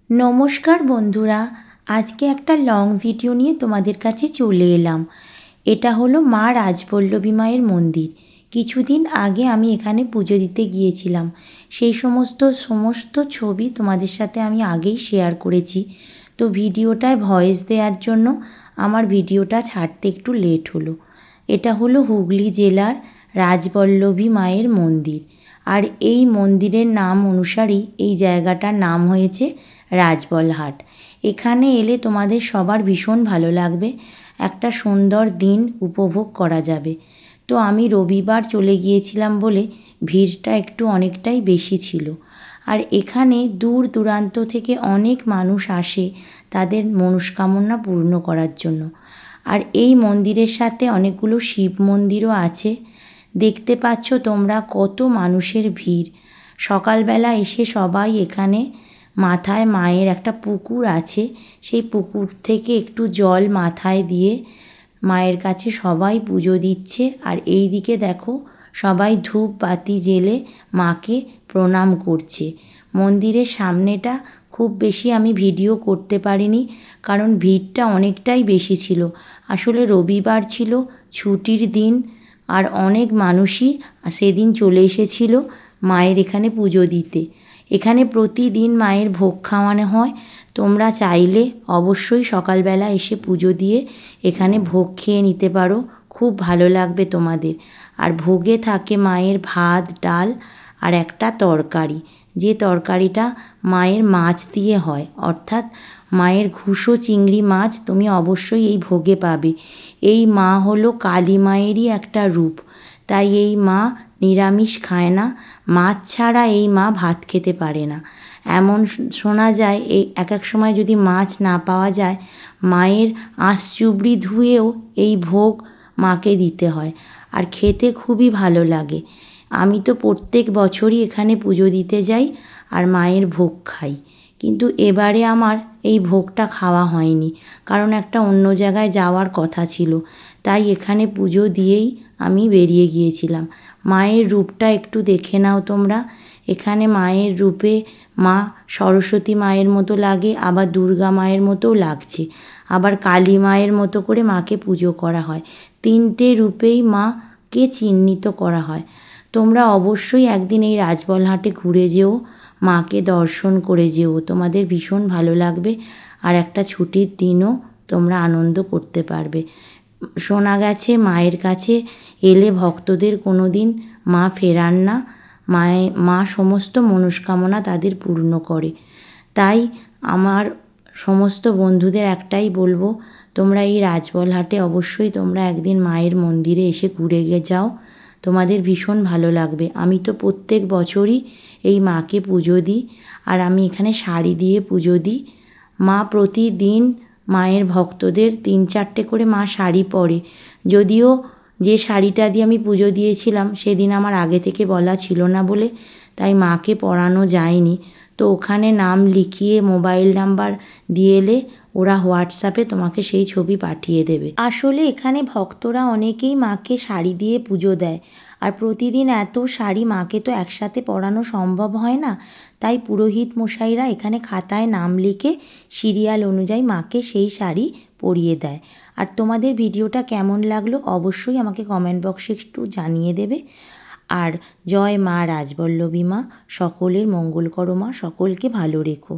নমস্কার বন্ধুরা, আজকে একটা লং ভিডিও নিয়ে তোমাদের কাছে চলে এলাম। এটা হলো মা রাজবল্লভী মায়ের মন্দির। কিছুদিন আগে আমি এখানে পুজো দিতে গিয়েছিলাম। সেই সমস্ত ছবি তোমাদের সাথে আমি আগেই শেয়ার করেছি। তো ভিডিওটায় ভয়েস দেওয়ার জন্য আমার ভিডিওটা ছাড়তে একটু লেট হলো। এটা হলো হুগলি জেলার রাজবল্লভী মায়ের মন্দির। আর এই মন্দিরের নাম অনুসারেই এই জায়গাটার নাম হয়েছে রাজবলহাট। এখানে এলে তোমাদের সবার ভীষণ ভালো লাগবে, একটা সুন্দর দিন উপভোগ করা যাবে। তো আমি রবিবার চলে গিয়েছিলাম বলে ভিড়টা একটু অনেকটাই বেশি ছিল। আর এখানে দূর দূরান্ত থেকে অনেক মানুষ আসে তাদের মনস্কামনা পূর্ণ করার জন্য। আর এই মন্দিরের সাথে অনেকগুলো শিব মন্দিরও আছে। দেখতে পাচ্ছ তোমরা কত মানুষের ভিড়। সকালবেলা এসে সবাই এখানে মাথায় মায়ের একটা পুকুর আছে, সেই পুকুর থেকে একটু জল মাথায় দিয়ে মায়ের কাছে সবাই পুজো দিচ্ছে। আর এই দিকে দেখো সবাই ধূপ বাতি জ্বেলে মাকে প্রণাম করছে। মন্দিরের সামনেটা খুব বেশি আমি ভিডিও করতে পারিনি, কারণ ভিড়টা অনেকটাই বেশি ছিল। আসলে রবিবার ছিল, ছুটির দিন, আর অনেক মানুষই সেদিন চলে এসেছিল মায়ের এখানে পুজো দিতে। এখানে প্রতিদিন মায়ের ভোগ খাওয়ানো হয়। তোমরা চাইলে অবশ্যই সকালবেলা এসে পুজো দিয়ে এখানে ভোগ খেয়ে নিতে পারো, খুব ভালো লাগবে তোমাদের। আর ভোগে থাকে মায়ের ভাত, ডাল আর একটা তরকারি, যে তরকারিটা মায়ের মাছ দিয়ে হয়, অর্থাৎ মায়ের ঘুষো চিংড়ি মাছ তুমি অবশ্যই এই ভোগে পাবে। এই মা হলো কালী মায়েরই একটা রূপ, তাই এই মা নিরামিষ খায় না। মাছ ছাড়া এই মা ভাত খেতে পারে না। এমন শোনা যায় এই এক এক সময় যদি মাছ না পাওয়া যায়, মায়ের আঁশ চুবড়ি ধুয়েও এই ভোগ মাকে দিতে হয়। আর খেতে খুবই ভালো লাগে। আমি তো প্রত্যেক বছরই এখানে পুজো দিতে যাই আর মায়ের ভোগ খাই, কিন্তু এবারে আমার এই ভোগটা খাওয়া হয়নি, কারণ একটা অন্য জায়গায় যাওয়ার কথা ছিল। তাই এখানে পুজো দিয়েই আমি বেরিয়ে গিয়েছিলাম। মায়ের রূপটা একটু দেখে নাও তোমরা। এখানে মায়ের রূপে মা সরস্বতী মায়ের মতো লাগে, আবার দুর্গা মায়ের মতোও লাগছে, আবার কালী মায়ের মতো করে মাকে পুজো করা হয়। তিনটে রূপেই মাকে চিহ্নিত করা হয়। তোমরা অবশ্যই একদিন এই রাজবলহাটে ঘুরে যেও, মাকে দর্শন করে যেও, তোমাদের ভীষণ ভালো লাগবে। আর একটা ছুটির দিনও তোমরা আনন্দ করতে পারবে। শোনা গেছে মায়ের কাছে এলে ভক্তদের কোনো দিন মা ফেরান না। মা সমস্ত মনস্কামনা তাদের পূর্ণ করে। তাই আমার সমস্ত বন্ধুদের একটাই বলবো, তোমরা এই রাজবলহাটে অবশ্যই তোমরা একদিন মায়ের মন্দিরে এসে ঘুরে যাও, তোমাদের ভীষণ ভালো লাগবে। আমি তো প্রত্যেক বছরই এই মাকে পুজো দিই, আর আমি এখানে শাড়ি দিয়ে পুজো দিই। মা প্রতিদিন মায়ের ভক্তদের 3-4টে করে মা শাড়ি পরে। যদিও যে শাড়িটা দিয়ে আমি পুজো দিয়েছিলাম সেদিন আমার আগে থেকে বলা ছিল না বলে তাই মাকে পরানো যায়নি। তো ওখানে নাম লিখিয়ে মোবাইল নাম্বার দিয়ে এলে ওরা হোয়াটসঅ্যাপে তোমাকে সেই ছবি পাঠিয়ে দেবে। আসলে এখানে ভক্তরা অনেকেই মাকে শাড়ি দিয়ে পুজো দেয়, আর প্রতিদিন এত শাড়ি মাকে তো একসাথে পরানো সম্ভব হয় না। তাই পুরোহিত মশাইরা এখানে খাতায় নাম লিখে সিরিয়াল অনুযায়ী মাকে সেই শাড়ি পরিয়ে দেয়। আর তোমাদের ভিডিওটা কেমন লাগলো অবশ্যই আমাকে কমেন্ট বক্সে একটু জানিয়ে দেবে। আর জয় মা রাজবল্লভী মা, সকলের মঙ্গল করো মা, সকলকে ভালো রেখো।